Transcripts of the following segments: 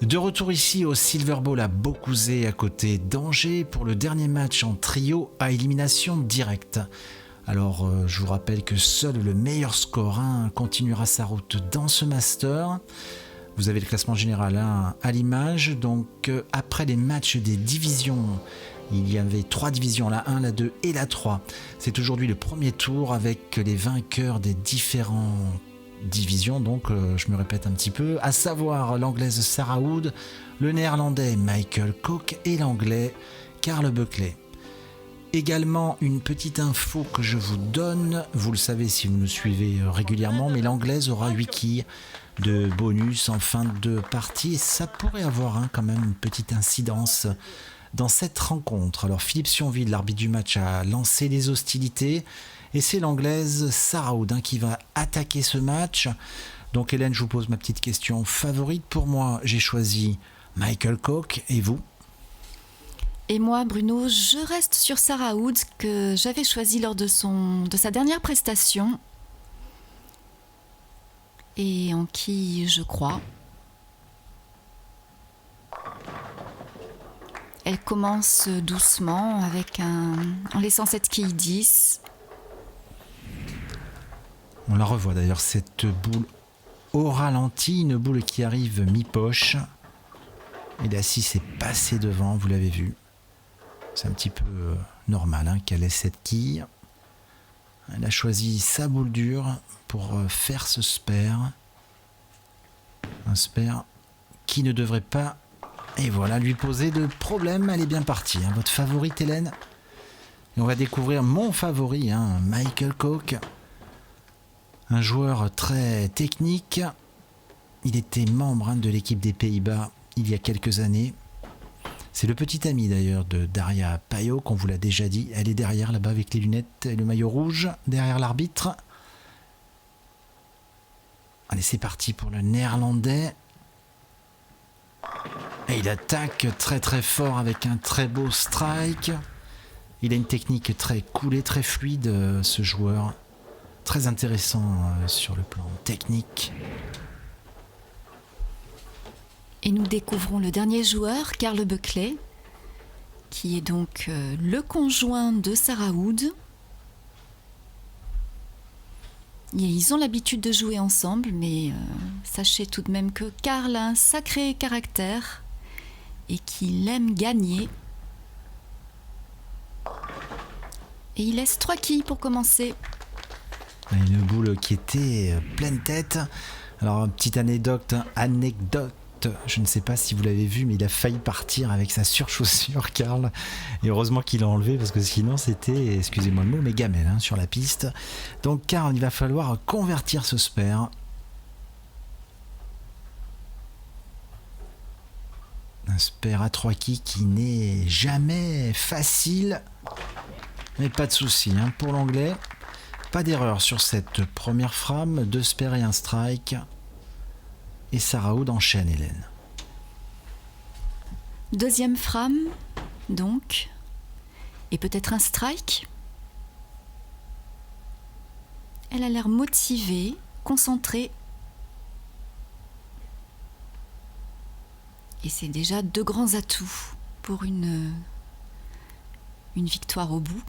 De retour ici au Silver Bowl à Beaucouzé, à côté d'Angers, pour le dernier match en trio à élimination directe. Alors, je vous rappelle que seul le meilleur score continuera sa route dans ce Master. Vous avez le classement général à l'image. Donc, après les matchs des divisions, il y avait 3 divisions, la 1, la 2 et la 3. C'est aujourd'hui le premier tour avec les vainqueurs des différents division, donc je me répète un petit peu, à savoir l'anglaise Sarah Wood, le néerlandais Michael Koch et l'anglais Carl Buckley. Également une petite info que je vous donne, vous le savez si vous me suivez régulièrement, mais l'anglaise aura 8 quilles de bonus en fin de partie et ça pourrait avoir quand même une petite incidence dans cette rencontre. Alors Philippe Sionville, l'arbitre du match, a lancé les hostilités. Et c'est l'anglaise Sarah Wood qui va attaquer ce match. Donc Hélène, je vous pose ma petite question favorite. Pour moi, j'ai choisi Michael Koch. Et vous ? Et moi, Bruno, je reste sur Sarah Wood que j'avais choisi lors de sa dernière prestation. Et en qui je crois. Elle commence doucement en laissant cette quille 10. On la revoit d'ailleurs, cette boule au ralenti, une boule qui arrive mi-poche. Et la 6 est passée devant, vous l'avez vu. C'est un petit peu normal qu'elle laisse cette quille. Elle a choisi sa boule dure pour faire ce spare. Un spare qui ne devrait pas, et voilà, lui poser de problème. Elle est bien partie. Votre favorite, Hélène ? Et on va découvrir mon favori, Michael Koch. Un joueur très technique. Il était membre de l'équipe des Pays-Bas il y a quelques années. C'est le petit ami d'ailleurs de Daria Payot, qu'on vous l'a déjà dit. Elle est derrière là-bas avec les lunettes et le maillot rouge, derrière l'arbitre. Allez, c'est parti pour le néerlandais. Et il attaque très très fort avec un très beau strike. Il a une technique très coolée, très fluide, ce joueur. Très intéressant sur le plan technique. Et nous découvrons le dernier joueur, Carl Buckley, qui est donc le conjoint de Sarah Wood. Et ils ont l'habitude de jouer ensemble, mais sachez tout de même que Carl a un sacré caractère et qu'il aime gagner. Et il laisse 3 quilles pour commencer. Une boule qui était pleine tête. Alors, petite anecdote, je ne sais pas si vous l'avez vu, mais il a failli partir avec sa surchaussure, Carl. Et heureusement qu'il l'a enlevé, parce que sinon c'était, excusez-moi le mot, mais gamelle sur la piste. Donc, Carl, il va falloir convertir ce spare. Un spare à 3 quilles qui n'est jamais facile. Mais pas de souci pour l'anglais. Pas d'erreur sur cette première frame, 2 spares et un strike. Et Sarah Wood enchaîne, Hélène. Deuxième frame, donc. Et peut-être un strike. Elle a l'air motivée, concentrée. Et c'est déjà 2 grands atouts pour une victoire au bout,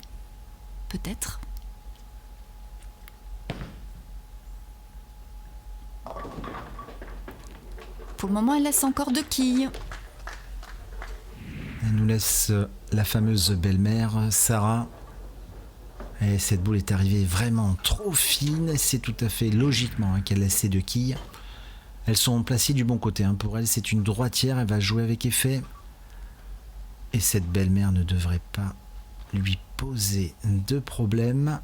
peut-être. Pour le moment, elle laisse encore 2 quilles. Elle nous laisse la fameuse belle-mère, Sarah. Et cette boule est arrivée vraiment trop fine. C'est tout à fait logiquement qu'elle laisse ces 2 quilles. Elles sont placées du bon côté. Pour elle, c'est une droitière. Elle va jouer avec effet. Et cette belle-mère ne devrait pas lui poser de problème.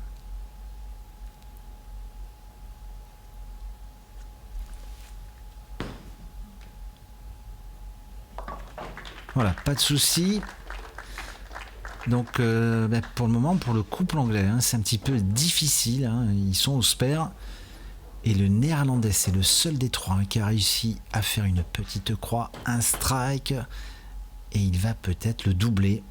Voilà, pas de souci. Donc, pour le moment, pour le couple anglais, c'est un petit peu difficile. Ils sont au spare. Et le néerlandais, c'est le seul des 3 qui a réussi à faire une petite croix, un strike. Et il va peut-être le doubler.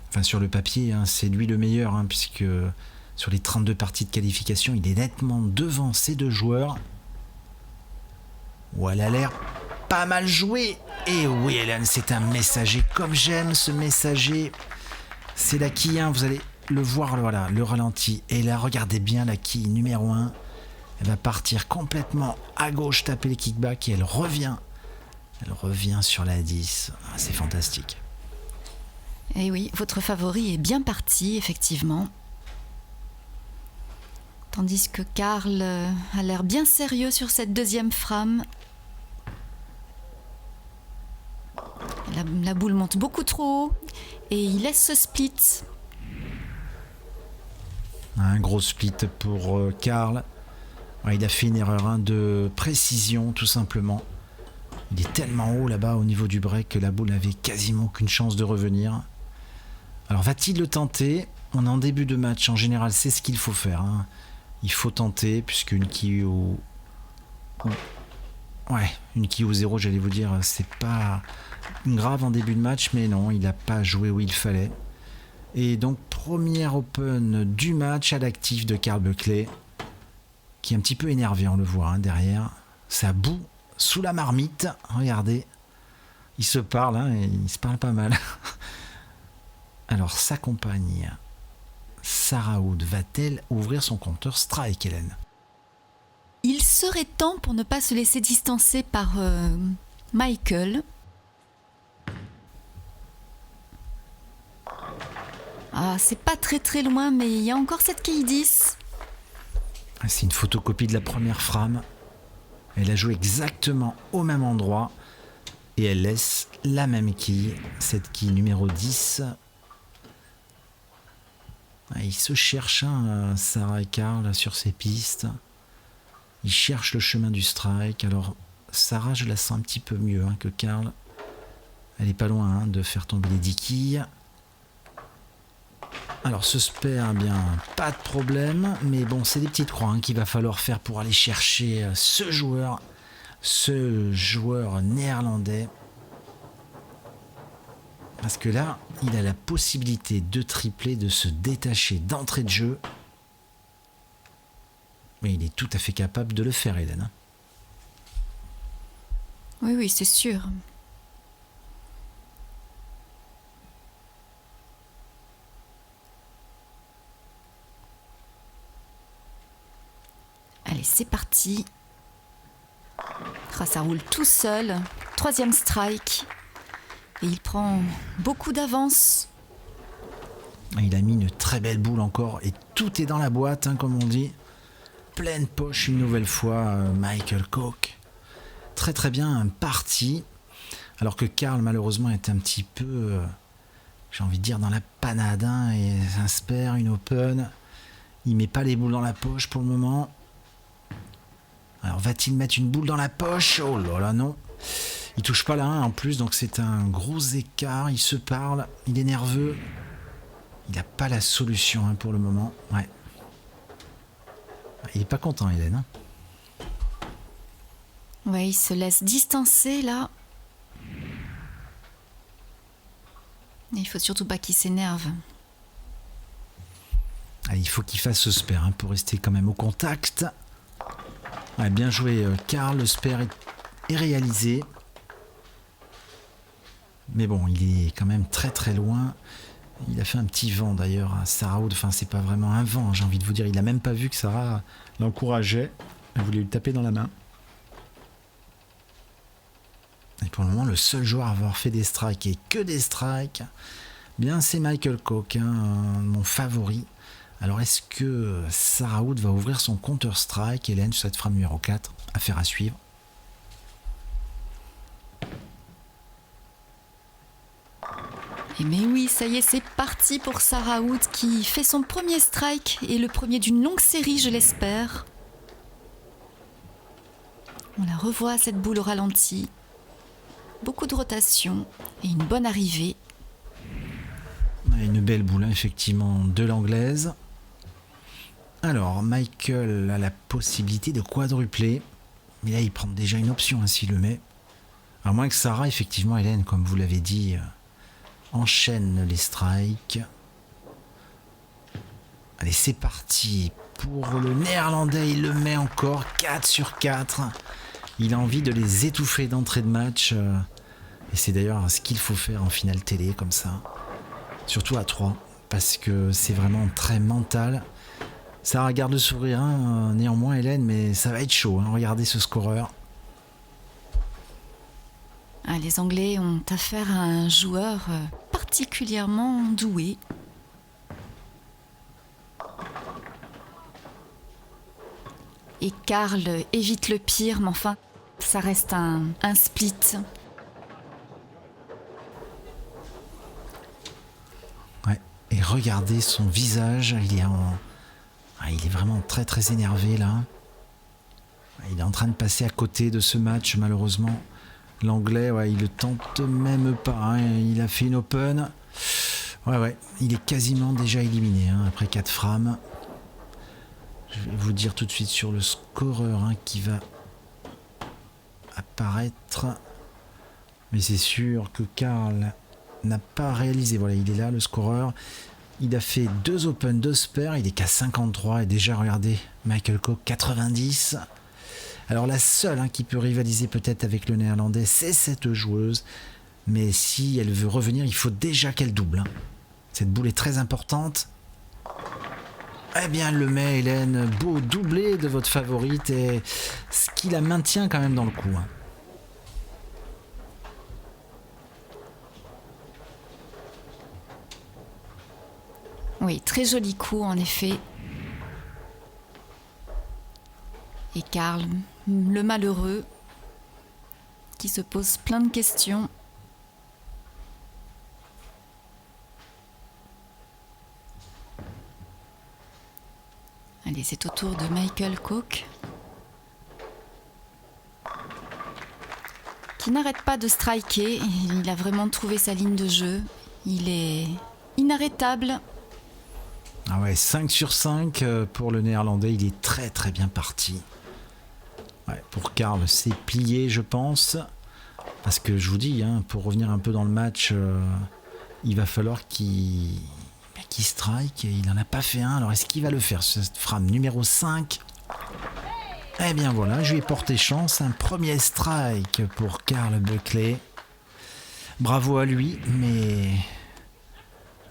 Enfin, sur le papier, c'est lui le meilleur, puisque sur les 32 parties de qualification, il est nettement devant ces 2 joueurs. Oh, elle a l'air pas mal jouée. Et oui, Hélène, c'est un messager. Comme j'aime ce messager. C'est la quille 1, vous allez le voir, voilà, le ralenti. Et là, regardez bien la quille numéro 1. Elle va partir complètement à gauche, taper les kickbacks et elle revient. Elle revient sur la 10. Ah, c'est fantastique. Et oui, votre favori est bien parti, effectivement. Tandis que Karl a l'air bien sérieux sur cette deuxième frame. La boule monte beaucoup trop haut et il laisse ce split. Un gros split pour Karl. Ouais, il a fait une erreur de précision, tout simplement. Il est tellement haut là-bas au niveau du break que la boule n'avait quasiment aucune chance de revenir. Alors va-t-il le tenter? On est en début de match, en général c'est ce qu'il faut faire. Il faut tenter, puisque une quille au... Ouais, une quille au 0, j'allais vous dire, c'est pas grave en début de match, mais non, il n'a pas joué où il fallait. Et donc première open du match à l'actif de Karl Buckley, qui est un petit peu énervé, on le voit derrière. Ça boue sous la marmite, regardez. Ils se parlent, et ils se parlent pas mal. Alors sa compagne, Sarah Wood, va-t-elle ouvrir son compteur strike, Hélène? Il serait temps pour ne pas se laisser distancer par Michael. Ah, c'est pas très loin, mais il y a encore cette quille 10. C'est une photocopie de la première frame. Elle a joué exactement au même endroit et elle laisse la même quille, cette quille numéro 10. Il se cherche, Sarah et Karl, sur ces pistes. Ils cherchent le chemin du strike. Alors, Sarah, je la sens un petit peu mieux que Karl. Elle est pas loin de faire tomber les 10 quilles. Alors, ce spare, bien, pas de problème. Mais bon, c'est des petites croix qu'il va falloir faire pour aller chercher ce joueur néerlandais. Parce que là, il a la possibilité de tripler, de se détacher d'entrée de jeu. Mais il est tout à fait capable de le faire, Hélène. Oui, c'est sûr. Allez, c'est parti. Ça roule tout seul. Troisième strike. Et il prend beaucoup d'avance. Il a mis une très belle boule encore. Et tout est dans la boîte, comme on dit. Pleine poche une nouvelle fois, Michael Koch. Très bien parti. Alors que Karl, malheureusement, est un petit peu, j'ai envie de dire, dans la panade. Et un spare, une open. Il met pas les boules dans la poche pour le moment. Alors va-t-il mettre une boule dans la poche? Oh là là, non. Il touche pas la 1 en plus, donc c'est un gros écart. Il se parle, il est nerveux. Il n'a pas la solution pour le moment. Ouais. Il est pas content, Hélène. Ouais, il se laisse distancer là. Et il faut surtout pas qu'il s'énerve. Il faut qu'il fasse ce spare pour rester quand même au contact. Ouais, bien joué, Karl. Le spare est réalisé. Mais bon, il est quand même très loin. Il a fait un petit vent d'ailleurs à Sarah Wood. Enfin, c'est pas vraiment un vent, j'ai envie de vous dire. Il a même pas vu que Sarah l'encourageait. Elle voulait lui taper dans la main. Et pour le moment, le seul joueur à avoir fait des strikes et que des strikes, bien c'est Michael Koch, mon favori. Alors est-ce que Sarah Wood va ouvrir son counter-strike, Hélène, sur cette frame numéro 4? Affaire à suivre. Et mais oui, ça y est, c'est parti pour Sarah Wood qui fait son premier strike et le premier d'une longue série, je l'espère. On la revoit, cette boule au ralenti. Beaucoup de rotation et une bonne arrivée. Une belle boule, effectivement, de l'anglaise. Alors, Michael a la possibilité de quadrupler. Mais là, il prend déjà une option, s'il le met. À moins que Sarah, effectivement, Hélène, comme vous l'avez dit, enchaîne les strikes. Allez, c'est parti. Pour le néerlandais, il le met encore 4 sur 4. Il a envie de les étouffer d'entrée de match. Et c'est d'ailleurs ce qu'il faut faire en finale télé, comme ça. Surtout à 3, parce que c'est vraiment très mental. Ça garde le sourire, hein, néanmoins, Hélène, mais ça va être chaud. Hein, regardez ce scoreur. Ah, les Anglais ont affaire à un joueur particulièrement doué. Et Karl évite le pire, mais enfin, ça reste un split. Ouais, et regardez son visage, il est vraiment très très énervé là. Il est en train de passer à côté de ce match, malheureusement. L'Anglais, ouais, il le tente même pas. Hein. Il a fait une open. Ouais, il est quasiment déjà éliminé hein, après 4 frames. Je vais vous dire tout de suite sur le scoreur hein, qui va apparaître. Mais c'est sûr que Karl n'a pas réalisé. Voilà, il est là, le scoreur. Il a fait 2 open, 2 spares. Il est qu'à 53. Et déjà, regardez, Michael Koch, 90. Alors la seule hein, qui peut rivaliser peut-être avec le néerlandais, c'est cette joueuse. Mais si elle veut revenir, il faut déjà qu'elle double. Hein. Cette boule est très importante. Eh bien, elle le met, Hélène. Beau doublé de votre favorite. Et ce qui la maintient quand même dans le coup. Hein. Oui, très joli coup en effet. Et Karl, le malheureux, qui se pose plein de questions. Allez, c'est au tour de Michael Koch, qui n'arrête pas de striker. Il a vraiment trouvé sa ligne de jeu. Il est inarrêtable. Ah ouais, 5 sur 5 pour le néerlandais. Il est très très bien parti. Ouais, pour Karl, c'est plié, je pense. Parce que je vous dis, hein, pour revenir un peu dans le match, il va falloir qu'il strike. Et il n'en a pas fait un. Alors, est-ce qu'il va le faire, cette frame numéro 5 ? Eh bien voilà, je lui ai porté chance. Un premier strike pour Karl Buckley. Bravo à lui, mais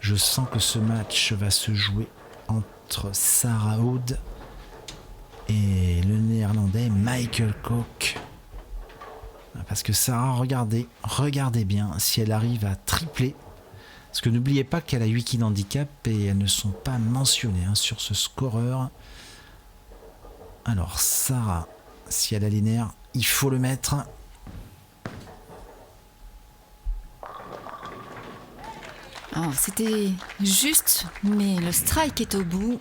je sens que ce match va se jouer entre Sarah Hood et le néerlandais Michael Koch. Parce que Sarah, regardez bien si elle arrive à tripler. Parce que n'oubliez pas qu'elle a 8 kills d'handicap et elles ne sont pas mentionnées hein, sur ce scoreur. Alors Sarah, si elle a les nerfs, il faut le mettre. Oh, c'était juste, mais le strike est au bout.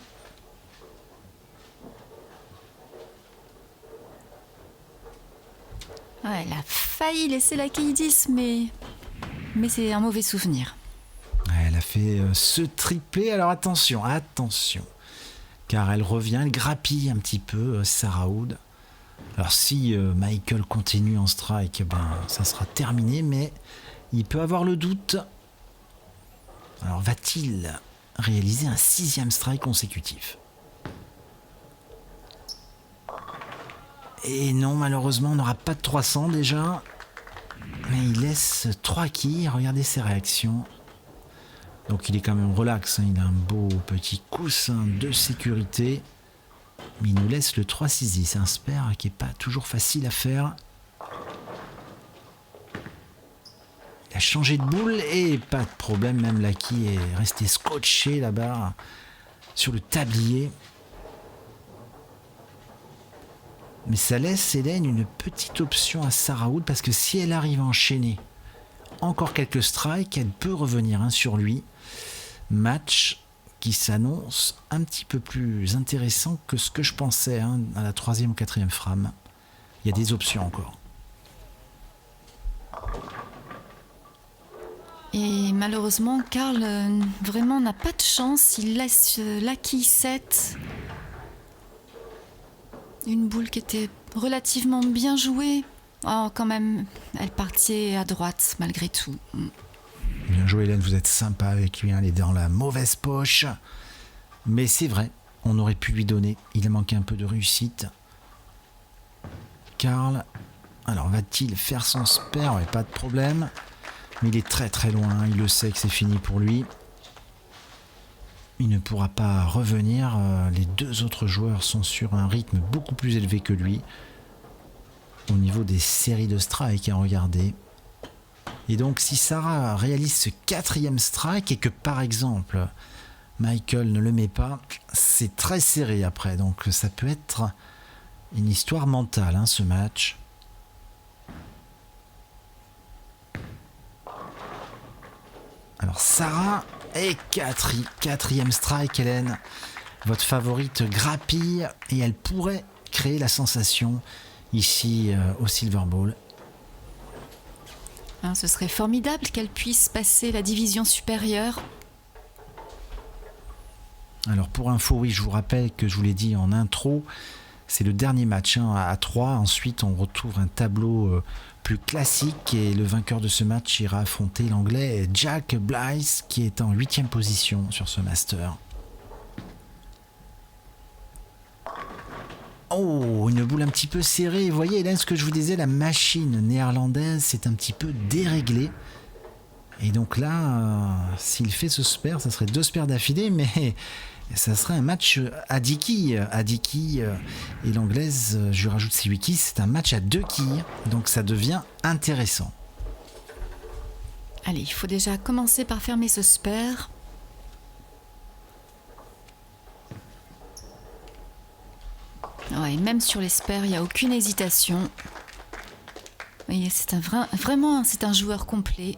Ah, elle a failli laisser la quille 10, mais c'est un mauvais souvenir. Elle a fait ce triplé, alors attention, car elle revient, elle grappille un petit peu Sarah Hood. Alors si Michael continue en strike, ça sera terminé, mais il peut avoir le doute. Alors va-t-il réaliser un 6e strike consécutif ? Et non, malheureusement, on n'aura pas de 300 déjà. Mais il laisse 3 quilles, regardez ses réactions. Donc il est quand même relax, hein. Il a un beau petit coussin de sécurité. Mais il nous laisse le 3-6-10, c'est un spare qui n'est pas toujours facile à faire. Il a changé de boule et pas de problème, même Lucky est resté scotché là-bas sur le tablier. Mais ça laisse Hélène une petite option à Sarah Hood parce que si elle arrive à enchaîner encore quelques strikes, elle peut revenir hein, sur lui. Match qui s'annonce un petit peu plus intéressant que ce que je pensais hein, à la 3e ou 4e frame. Il y a des options encore. Et malheureusement, Karl vraiment n'a pas de chance. Il laisse Lucky 7. Une boule qui était relativement bien jouée. Oh, quand même, elle partait à droite malgré tout. Bien joué Hélène, vous êtes sympa avec lui, hein, elle est dans la mauvaise poche. Mais c'est vrai, on aurait pu lui donner. Il a manqué un peu de réussite. Karl, Alors va-t-il faire son spare? Ouais, pas de problème. Mais il est très très loin, il le sait que c'est fini pour lui. Il ne pourra pas revenir. Les deux autres joueurs sont sur un rythme beaucoup plus élevé que lui. Au niveau des séries de strike, regardez. Et donc si Sarah réalise ce 4e strike et que par exemple Michael ne le met pas, c'est très serré après. Donc ça peut être une histoire mentale, ce match. Alors Sarah et 4e strike, Hélène. Votre favorite grappille et elle pourrait créer la sensation ici au Silver Bowl. Ce serait formidable qu'elle puisse passer la division supérieure. Alors pour info, oui, je vous rappelle que je vous l'ai dit en intro, c'est le dernier match à 3. Ensuite, on retrouve un tableau plus classique et le vainqueur de ce match ira affronter l'anglais Jack Blythe qui est en 8e position sur ce master. Oh, une boule un petit peu serrée. Vous voyez, Hélène, ce que je vous disais, la machine néerlandaise s'est un petit peu déréglée. Et donc là, s'il fait ce spare, ça serait 2 spares d'affilée, mais ça serait un match à 10 quilles. À 10 quilles, et l'anglaise, je lui rajoute ses 8 quilles, c'est un match à 2 quilles. Donc ça devient intéressant. Allez, il faut déjà commencer par fermer ce spare. Ouais, même sur les spares, il n'y a aucune hésitation. Vous voyez, c'est vraiment un joueur complet.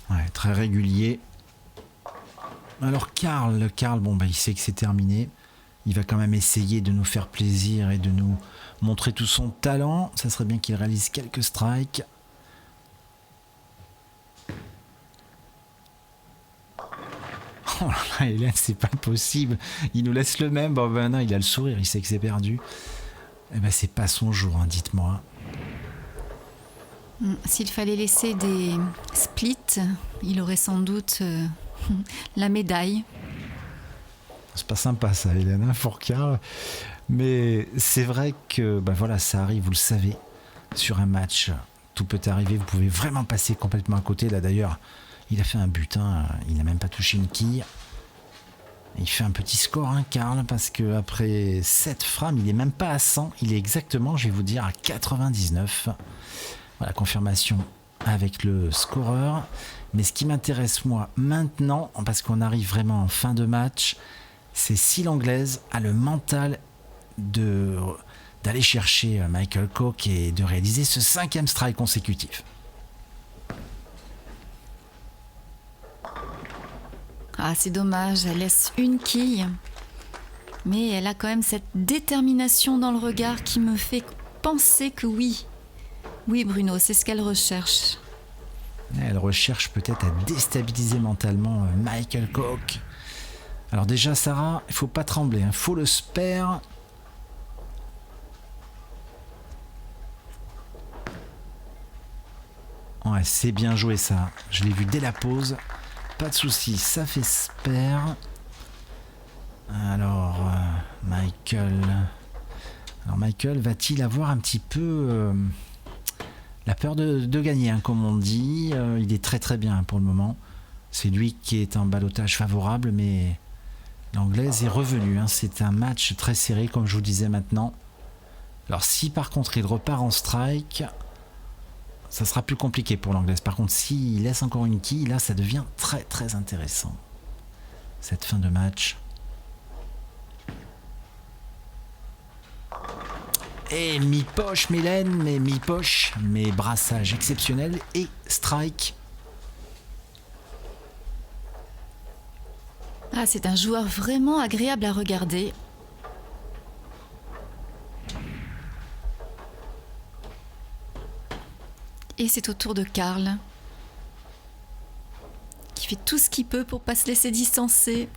Ouais, très régulier. Alors Karl, il sait que c'est terminé. Il va quand même essayer de nous faire plaisir et de nous montrer tout son talent. Ça serait bien qu'il réalise quelques strikes. Oh là là, Hélène, c'est pas possible. Il nous laisse le même. Bon ben non, il a le sourire, il sait que c'est perdu. Eh ben c'est pas son jour, dites-moi. S'il fallait laisser des splits, il aurait sans doute la médaille. C'est pas sympa ça, Hélène, pour Karl. Mais c'est vrai que ça arrive, vous le savez, sur un match, tout peut arriver. Vous pouvez vraiment passer complètement à côté. Là d'ailleurs, il a fait un but, il n'a même pas touché une quille. Il fait un petit score, Karl, parce qu'après 7 frames, il n'est même pas à 100. Il est exactement, je vais vous dire, à 99. Voilà, confirmation avec le scoreur. Mais ce qui m'intéresse moi maintenant, parce qu'on arrive vraiment en fin de match, c'est si l'anglaise a le mental d'aller chercher Michael Koch et de réaliser ce 5e strike consécutif. Ah, c'est dommage, elle laisse une quille. Mais elle a quand même cette détermination dans le regard qui me fait penser que oui. Oui, Bruno, c'est ce qu'elle recherche. Elle recherche peut-être à déstabiliser mentalement Michael Koch. Alors déjà, Sarah, il ne faut pas trembler, il faut le spare. Ouais, c'est bien joué ça. Je l'ai vu dès la pause. Pas de souci, ça fait spare. Alors, Michael va-t-il avoir un petit peu la peur de gagner, comme on dit. Il est très très bien pour le moment. C'est lui qui est en ballottage favorable, mais l'anglaise est revenue. C'est un match très serré, comme je vous disais maintenant. Alors si par contre il repart en strike, ça sera plus compliqué pour l'anglaise. Par contre, s'il laisse encore une quille, là ça devient très très intéressant. Cette fin de match. Et mi-poche, Mylène, mais mi-poche, mais brassage exceptionnel et strike. Ah, c'est un joueur vraiment agréable à regarder. Et c'est au tour de Karl, qui fait tout ce qu'il peut pour pas se laisser distancer.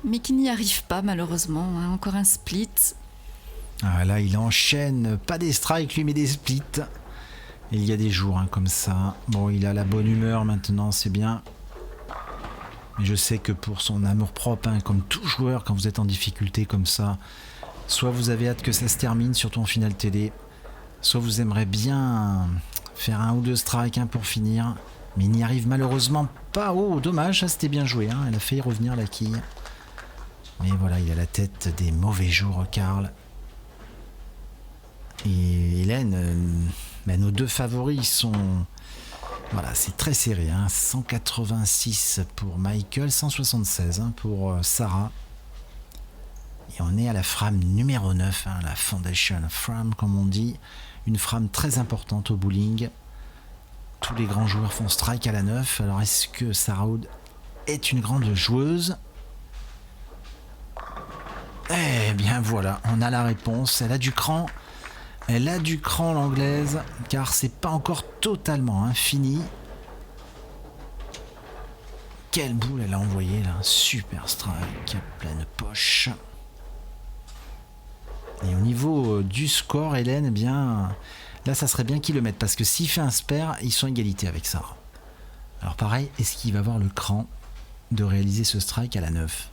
Mais qui n'y arrive pas malheureusement. Encore un split. Ah là, il enchaîne, pas des strikes lui, mais des splits. Il y a des jours comme ça. Bon, il a la bonne humeur maintenant, c'est bien. Mais je sais que pour son amour-propre, comme tout joueur, quand vous êtes en difficulté comme ça, Soit vous avez hâte que ça se termine, surtout en finale télé, soit vous aimeriez bien faire un ou deux strikes pour finir, mais il n'y arrive malheureusement pas. Oh, dommage, ça c'était bien joué, elle a failli revenir la quille. Mais voilà, il a la tête des mauvais jours, Karl. Et Hélène, nos deux favoris sont... Voilà, c'est très serré, 186 pour Michael, 176 pour Sarah. Et on est à la frame numéro 9, la Foundation Frame, comme on dit. Une frame très importante au bowling. Tous les grands joueurs font strike à la 9. Alors, est-ce que Sarah Wood est une grande joueuse? Eh bien, voilà, on a la réponse. Elle a du cran. Elle a du cran, l'anglaise, car c'est pas encore totalement fini. Quelle boule elle a envoyé là, super strike, pleine poche. Et au niveau du score, Hélène, eh bien, là ça serait bien qu'il le mette, parce que s'il fait un spare, ils sont égalité avec Sarah. Alors pareil, est-ce qu'il va avoir le cran de réaliser ce strike à la 9?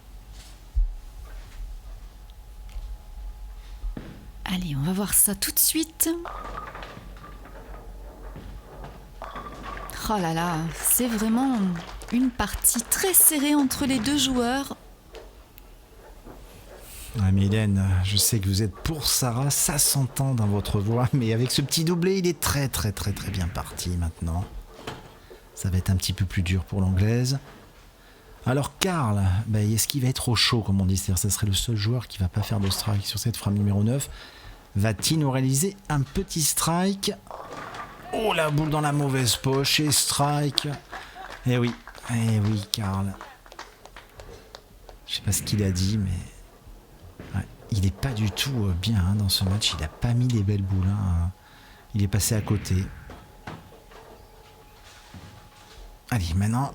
Allez, on va voir ça tout de suite. Oh là là, c'est vraiment une partie très serrée entre les deux joueurs. Ouais, mais Hélène, je sais que vous êtes pour Sarah, ça s'entend dans votre voix, mais avec ce petit doublé, il est très très très très bien parti maintenant. Ça va être un petit peu plus dur pour l'anglaise. Alors Karl, est-ce qu'il va être au chaud, comme on dit? C'est-à-dire, ça serait le seul joueur qui va pas faire de strike sur cette frame numéro 9. Va-t-il nous réaliser un petit strike? Oh, la boule dans la mauvaise poche et strike. Eh oui, Karl. Je sais pas ce qu'il a dit, mais il est pas du tout bien dans ce match. Il a pas mis des belles boules. Il est passé à côté. Allez, maintenant,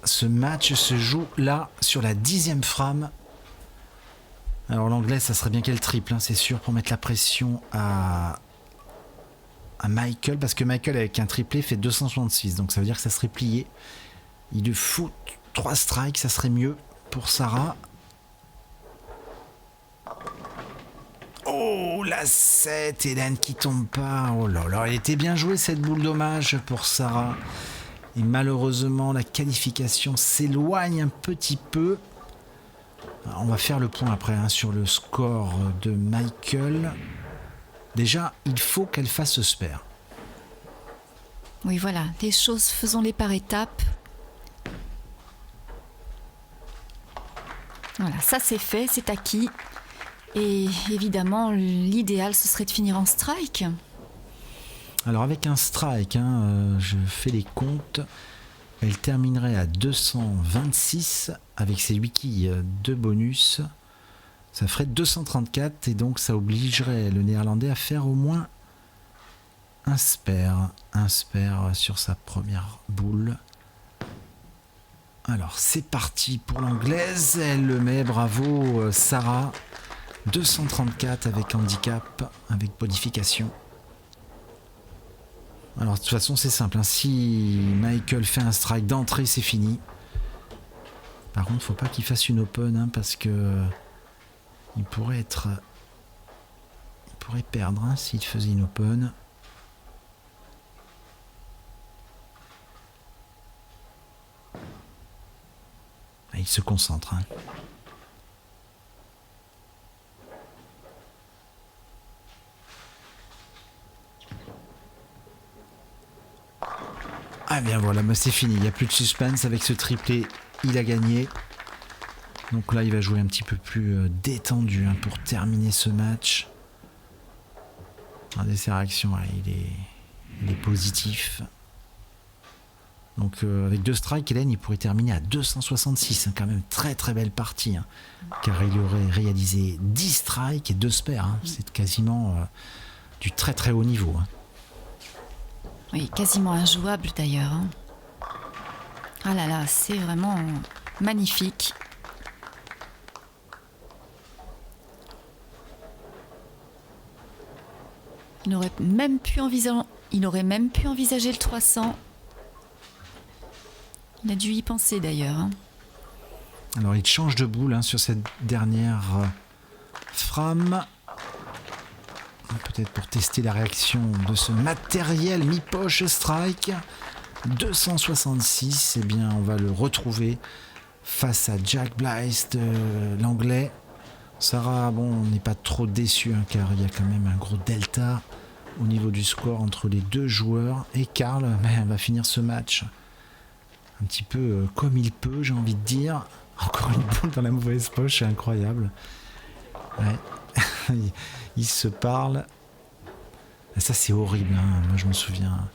ce match se joue là sur la 10e frame. Alors l'anglais, ça serait bien qu'elle triple, c'est sûr, pour mettre la pression à Michael, parce que Michael avec un triplé fait 266, donc ça veut dire que ça serait plié. Il lui fout 3 strikes, ça serait mieux pour Sarah. Oh, la 7, Hélène qui tombe pas. Oh là là, elle était bien jouée cette boule, dommage pour Sarah. Et malheureusement, la qualification s'éloigne un petit peu. On va faire le point après sur le score de Michael. Déjà, il faut qu'elle fasse ce spare. Oui, voilà, les choses, faisons-les par étapes. Voilà, ça c'est fait, c'est acquis. Et évidemment, l'idéal, ce serait de finir en strike. Alors avec un strike, je fais les comptes. Elle terminerait à 226 avec ses 8 quilles de bonus. Ça ferait 234 et donc ça obligerait le néerlandais à faire au moins un spare sur sa première boule. Alors c'est parti pour l'anglaise, elle le met, bravo Sarah. 234 avec handicap, avec bonification. Alors de toute façon c'est simple, si Michael fait un strike d'entrée, c'est fini. Par contre faut pas qu'il fasse une open, parce que il pourrait perdre s'il faisait une open. Il se concentre. Ah bien voilà, c'est fini, il n'y a plus de suspense avec ce triplé, il a gagné. Donc là il va jouer un petit peu plus détendu pour terminer ce match. Regardez ses réactions, il est positif. Donc avec 2 strikes, Hélène, il pourrait terminer à 266, quand même très très belle partie, car il aurait réalisé 10 strikes et 2 spares, c'est quasiment du très très haut niveau. Oui, quasiment injouable d'ailleurs. Ah là là, c'est vraiment magnifique. Il aurait même pu envisager le 300. Il a dû y penser d'ailleurs. Alors il change de boule sur cette dernière Fram. Peut-être pour tester la réaction de ce matériel mi-poche strike. 266, eh bien on va le retrouver face à Jack Blythe, l'anglais. Sarah, bon, on n'est pas trop déçu car il y a quand même un gros delta au niveau du score entre les deux joueurs. Et Karl va finir ce match un petit peu comme il peut, j'ai envie de dire. Encore une boule dans la mauvaise poche, c'est incroyable. Ouais. Ils se parlent. Ça c'est horrible, hein. Moi je me souviens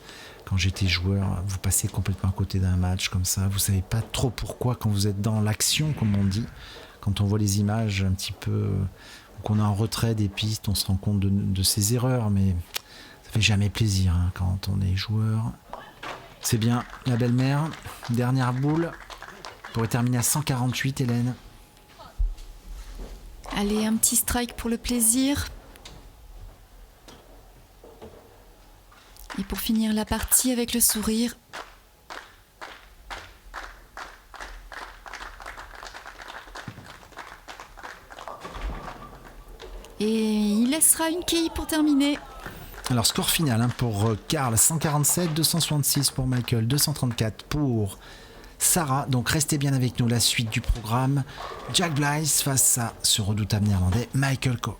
quand j'étais joueur, vous passez complètement à côté d'un match comme ça, vous savez pas trop pourquoi quand vous êtes dans l'action comme on dit. Quand on voit les images un petit peu, qu'on est en retrait des pistes, on se rend compte de ses erreurs, mais ça fait jamais plaisir hein, quand on est joueur. C'est bien, la belle-mère, dernière boule, pour terminer à 148, Hélène. Allez, un petit strike pour le plaisir. Et pour finir la partie avec le sourire. Et il laissera une quille pour terminer. Alors score final hein, pour Karl, 147, 266 pour Michael, 234 pour Sarah. Donc restez bien avec nous, la suite du programme. Jack Blythe face à ce redoutable néerlandais Michael Koch.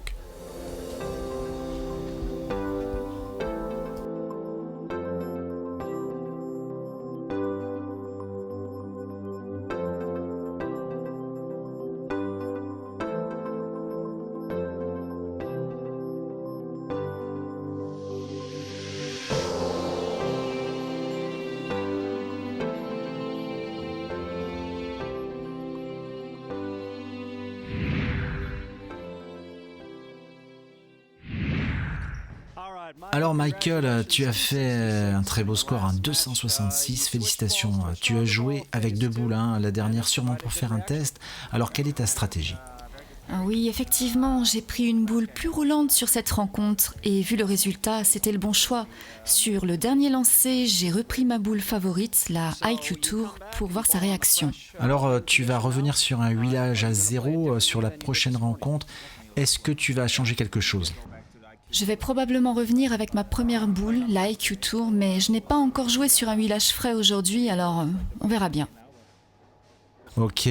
Alors Michael, tu as fait un très beau score, un 266, félicitations. Tu as joué avec deux boules, hein, la dernière sûrement pour faire un test. Alors quelle est ta stratégie ? Oui, effectivement, j'ai pris une boule plus roulante sur cette rencontre et vu le résultat, c'était le bon choix. Sur le dernier lancer, j'ai repris ma boule favorite, la IQ Tour, pour voir sa réaction. Alors tu vas revenir sur un huilage à 0 sur la prochaine rencontre. Est-ce que tu vas changer quelque chose ? Je vais probablement revenir avec ma première boule, la IQ Tour, mais je n'ai pas encore joué sur un huilage frais aujourd'hui, alors on verra bien. Ok,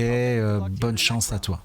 bonne chance à toi.